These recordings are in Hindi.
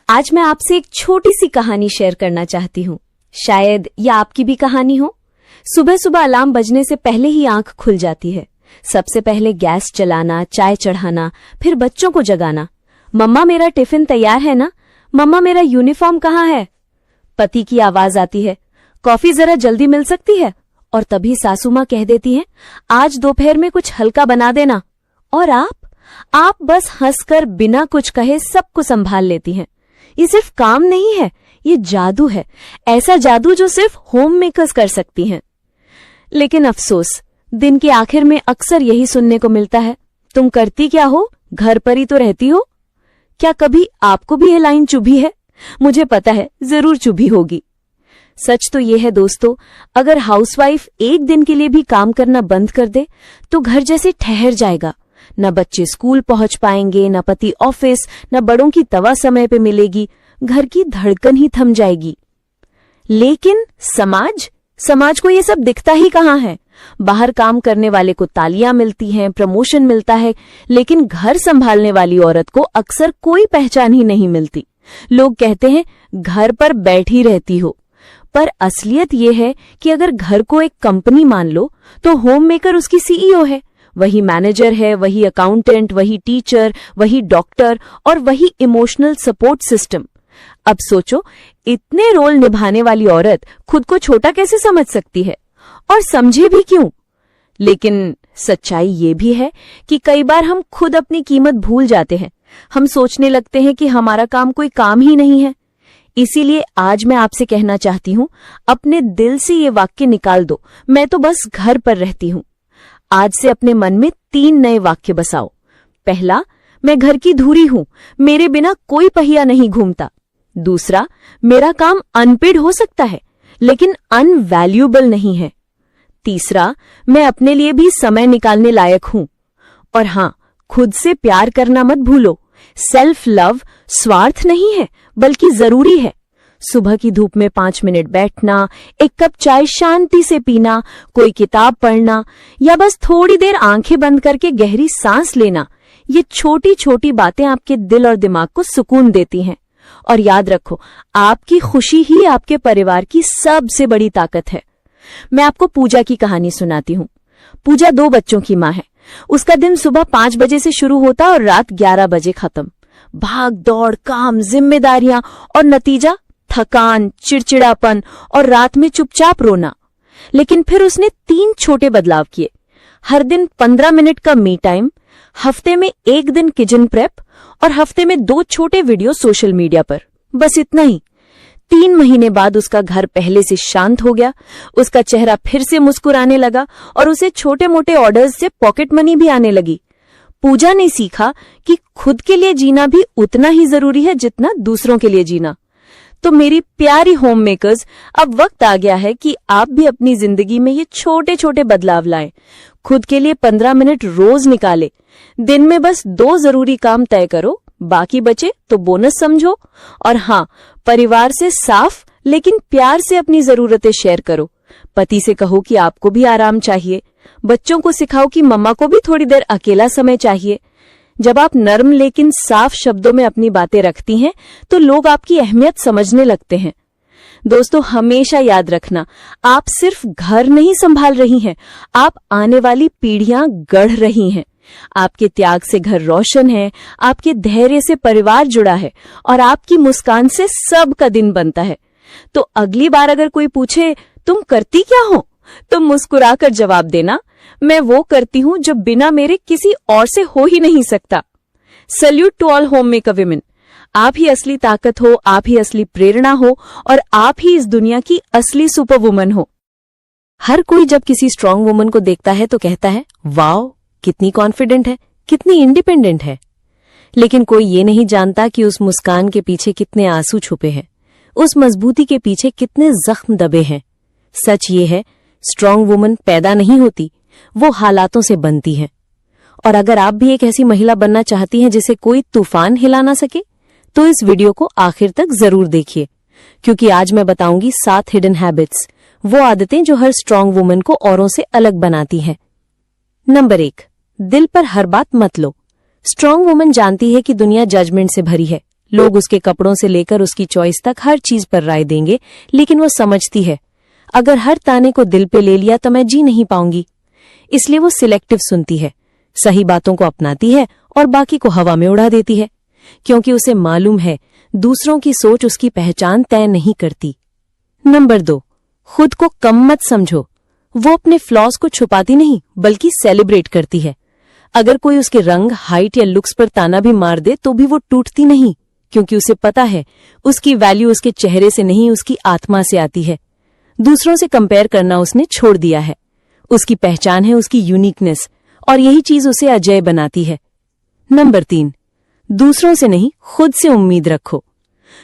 आज मैं आपसे एक छोटी सी कहानी शेयर करना चाहती हूँ। शायद यह आपकी भी कहानी हो। सुबह सुबह अलार्म बजने से पहले ही आंख खुल जाती है। सबसे पहले गैस चलाना, चाय चढ़ाना, फिर बच्चों को जगाना। मम्मा मेरा टिफिन तैयार है ना? मम्मा मेरा यूनिफॉर्म कहाँ है? पति की आवाज आती है, कॉफी जरा जल्दी मिल सकती है? और तभी सासू माँ कह देती हैं, आज दोपहर में कुछ हल्का बना देना। और आप बस हंसकर बिना कुछ कहे सबको संभाल लेती हैं। ये सिर्फ काम नहीं है, ये जादू है। ऐसा जादू जो सिर्फ होम मेकर्स कर सकती हैं। लेकिन अफसोस, दिन के आखिर में अक्सर यही सुनने को मिलता है, तुम करती क्या हो, घर पर ही तो रहती हो। क्या कभी आपको भी ये लाइन चुभी है? मुझे पता है, जरूर चुभी होगी। सच तो ये है दोस्तों, अगर हाउसवाइफ एक दिन के लिए भी काम करना बंद कर दे तो घर जैसे ठहर जाएगा। न बच्चे स्कूल पहुंच पाएंगे, न पति ऑफिस, न बड़ों की दवा समय पे मिलेगी। घर की धड़कन ही थम जाएगी। लेकिन समाज को ये सब दिखता ही कहाँ है। बाहर काम करने वाले को तालियां मिलती हैं, प्रमोशन मिलता है, लेकिन घर संभालने वाली औरत को अक्सर कोई पहचान ही नहीं मिलती। लोग कहते हैं घर पर बैठी रहती हो, पर असलियत ये है कि अगर घर को एक कंपनी मान लो तो होम मेकर उसकी सीईओ है। वही मैनेजर है, वही अकाउंटेंट, वही टीचर, वही डॉक्टर और वही इमोशनल सपोर्ट सिस्टम। अब सोचो, इतने रोल निभाने वाली औरत खुद को छोटा कैसे समझ सकती है? और समझे भी क्यों? लेकिन सच्चाई ये भी है कि कई बार हम खुद अपनी कीमत भूल जाते हैं। हम सोचने लगते हैं कि हमारा काम कोई काम ही नहीं है। इसीलिए आज मैं आपसे कहना चाहती हूँ, अपने दिल से ये वाक्य निकाल दो, मैं तो बस घर पर रहती हूँ। आज से अपने मन में 3 नए वाक्य बसाओ। पहला, मैं घर की धुरी हूं, मेरे बिना कोई पहिया नहीं घूमता। दूसरा, मेरा काम अनपेड हो सकता है लेकिन अनवैल्यूएबल नहीं है। तीसरा, मैं अपने लिए भी समय निकालने लायक हूं। और हां, खुद से प्यार करना मत भूलो। सेल्फ लव स्वार्थ नहीं है, बल्कि जरूरी है। सुबह की धूप में 5 मिनट बैठना, एक कप चाय शांति से पीना, कोई किताब पढ़ना या बस थोड़ी देर आंखें बंद करके गहरी सांस लेना, ये छोटी छोटी बातें आपके दिल और दिमाग को सुकून देती हैं। और याद रखो, आपकी खुशी ही आपके परिवार की सबसे बड़ी ताकत है। मैं आपको पूजा की कहानी सुनाती हूँ। पूजा 2 बच्चों की माँ है। उसका दिन सुबह 5 बजे से शुरू होता और रात 11 बजे खत्म। भाग दौड़, काम, जिम्मेदारियां और नतीजा थकान, चिड़चिड़ापन और रात में चुपचाप रोना। लेकिन फिर उसने 3 छोटे बदलाव किए। हर दिन 15 मिनट का मी टाइम, हफ्ते में 1 दिन किचन प्रेप और हफ्ते में 2 छोटे वीडियो सोशल मीडिया पर। बस इतना ही। 3 महीने बाद उसका घर पहले से शांत हो गया, उसका चेहरा फिर से मुस्कुराने लगा और उसे छोटे मोटे ऑर्डर्स से पॉकेट मनी भी आने लगी। पूजा ने सीखा कि खुद के लिए जीना भी उतना ही जरूरी है जितना दूसरों के लिए जीना। तो मेरी प्यारी होम मेकर्स, अब वक्त आ गया है कि आप भी अपनी जिंदगी में ये छोटे छोटे बदलाव लाएं। खुद के लिए 15 मिनट रोज निकाले। दिन में बस 2 जरूरी काम तय करो, बाकी बचे तो बोनस समझो। और हाँ, परिवार से साफ लेकिन प्यार से अपनी जरूरतें शेयर करो। पति से कहो कि आपको भी आराम चाहिए। बच्चों को सिखाओ कि मम्मा को भी थोड़ी देर अकेला समय चाहिए। जब आप नर्म लेकिन साफ शब्दों में अपनी बातें रखती हैं तो लोग आपकी अहमियत समझने लगते हैं। दोस्तों, हमेशा याद रखना, आप सिर्फ घर नहीं संभाल रही हैं, आप आने वाली पीढ़ियां गढ़ रही हैं। आपके त्याग से घर रोशन है, आपके धैर्य से परिवार जुड़ा है और आपकी मुस्कान से सबका दिन बनता है। तो अगली बार अगर कोई पूछे तुम करती क्या हो, तो मुस्कुराकर जवाब देना, मैं वो करती हूं जो बिना मेरे किसी और से हो ही नहीं सकता। Salute to all home maker women. आप ही असली ताकत हो, आप ही असली प्रेरणा हो और आप ही इस दुनिया की असली सुपर वुमन हो। हर कोई जब किसी स्ट्रांग वुमन को देखता है तो कहता है, वाओ, कितनी कॉन्फिडेंट है, कितनी इंडिपेंडेंट है। लेकिन कोई ये नहीं जानता कि उस मुस्कान के पीछे कितने आंसू छुपे हैं, उस मजबूती के पीछे कितने जख्म दबे हैं। सच ये है, स्ट्रांग वुमन पैदा नहीं होती, वो हालातों से बनती है। और अगर आप भी एक ऐसी महिला बनना चाहती हैं जिसे कोई तूफान हिला ना सके, तो इस वीडियो को आखिर तक जरूर देखिए, क्योंकि आज मैं बताऊंगी 7 हिडन हैबिट्स, वो आदतें जो हर स्ट्रांग वुमन को औरों से अलग बनाती हैं। नंबर 1, दिल पर हर बात मत लो। स्ट्रांग वुमन जानती है कि दुनिया जजमेंट से भरी है, लोग उसके कपड़ों से लेकर उसकी चॉइस तक हर चीज पर राय देंगे, लेकिन वो समझती है अगर हर ताने को दिल पे ले लिया तो मैं जी नहीं पाऊंगी। इसलिए वो सिलेक्टिव सुनती है, सही बातों को अपनाती है और बाकी को हवा में उड़ा देती है, क्योंकि उसे मालूम है दूसरों की सोच उसकी पहचान तय नहीं करती। नंबर 2, खुद को कम मत समझो। वो अपने फ्लॉज को छुपाती नहीं बल्कि सेलिब्रेट करती है। अगर कोई उसके रंग, हाइट या लुक्स पर ताना भी मार दे तो भी वो टूटती नहीं, क्योंकि उसे पता है उसकी वैल्यू उसके चेहरे से नहीं उसकी आत्मा से आती है। दूसरों से कंपेयर करना उसने छोड़ दिया है। उसकी पहचान है उसकी यूनिकनेस, और यही चीज उसे अजय बनाती है। नंबर 3, दूसरों से नहीं खुद से उम्मीद रखो।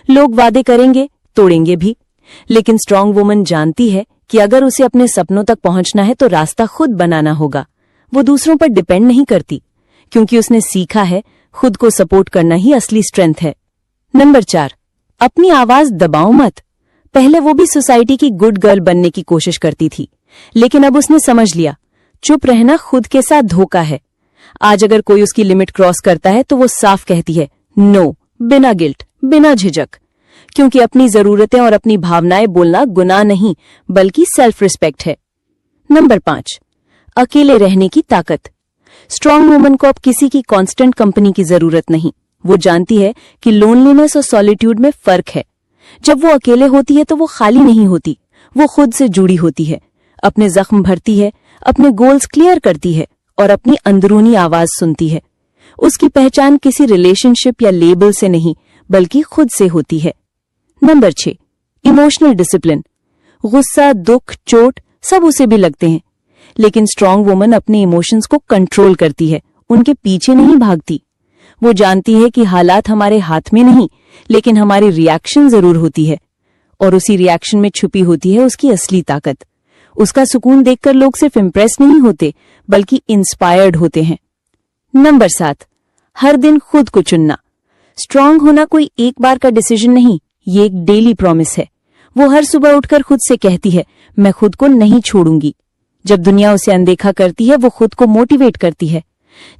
लोग वादे करेंगे, तोड़ेंगे भी, लेकिन स्ट्रांग वुमन जानती है कि अगर उसे अपने सपनों तक पहुंचना है तो रास्ता खुद बनाना होगा। वो दूसरों पर डिपेंड नहीं करती, क्योंकि उसने सीखा है खुद को सपोर्ट करना ही असली स्ट्रेंथ है। नंबर 4, अपनी आवाज दबाओ मत। पहले वो भी सोसाइटी की गुड गर्ल बनने की कोशिश करती थी, लेकिन अब उसने समझ लिया चुप रहना खुद के साथ धोखा है। आज अगर कोई उसकी लिमिट क्रॉस करता है तो वो साफ कहती है नो, बिना गिल्ट, बिना झिझक, क्योंकि अपनी जरूरतें और अपनी भावनाएं बोलना गुनाह नहीं बल्कि सेल्फ रिस्पेक्ट है। नंबर 5, अकेले रहने की ताकत। स्ट्रांग वुमन को अब किसी की कांस्टेंट कंपनी की जरूरत नहीं। वो जानती है कि लोनलीनेस और सॉलिट्यूड में फर्क है। जब वो अकेले होती है तो वो खाली नहीं होती, वो खुद से जुड़ी होती है, अपने जख्म भरती है, अपने गोल्स क्लियर करती है और अपनी अंदरूनी आवाज सुनती है। उसकी पहचान किसी रिलेशनशिप या लेबल से नहीं बल्कि खुद से होती है। Number 6, emotional discipline. गुस्सा, दुख, चोट सब उसे भी लगते हैं, लेकिन स्ट्रांग वुमन अपने इमोशंस को कंट्रोल करती है, उनके पीछे नहीं भागती। वो जानती है कि हालात हमारे हाथ में नहीं, लेकिन हमारी रिएक्शन जरूर होती है, और उसी रिएक्शन में छुपी होती है उसकी असली ताकत। उसका सुकून देखकर लोग सिर्फ इम्प्रेस नहीं होते बल्कि इंस्पायर्ड होते हैं। नंबर 7, हर दिन खुद को चुनना। स्ट्रांग होना कोई एक बार का डिसीजन नहीं, ये एक डेली प्रॉमिस है। वो हर सुबह उठकर खुद से कहती है मैं खुद को नहीं छोड़ूंगी। जब दुनिया उसे अनदेखा करती है वो खुद को मोटिवेट करती है।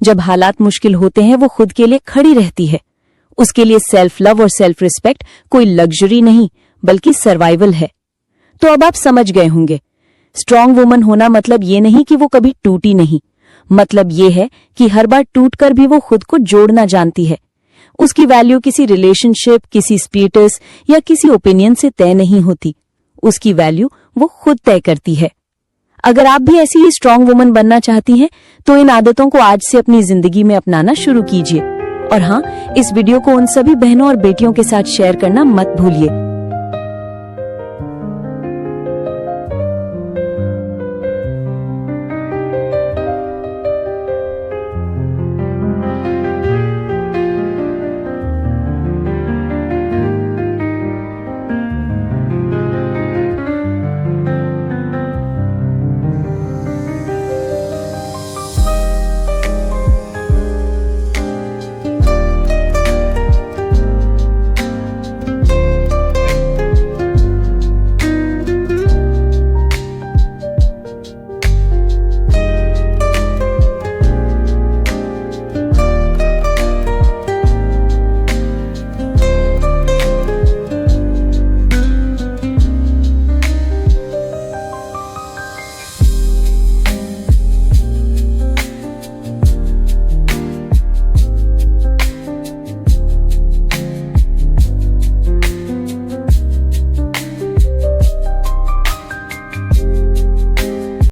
जब हालात मुश्किल होते हैं वो खुद के लिए खड़ी रहती है। उसके लिए सेल्फ लव और सेल्फ रिस्पेक्ट कोई लग्जरी नहीं बल्कि सर्वाइवल है। तो अब आप समझ गए होंगे, स्ट्रांग वुमन होना मतलब ये नहीं कि वो कभी टूटी नहीं, मतलब ये है कि हर बार टूटकर भी वो खुद को जोड़ना जानती है। उसकी वैल्यू किसी रिलेशनशिप, किसी स्टेटस या किसी ओपिनियन से तय नहीं होती। उसकी वैल्यू वो खुद तय करती है। अगर आप भी ऐसी ही स्ट्रांग वुमन बनना चाहती हैं तो इन आदतों को आज से अपनी जिंदगी में अपनाना शुरू कीजिए। और हाँ, इस वीडियो को उन सभी बहनों और बेटियों के साथ शेयर करना मत भूलिए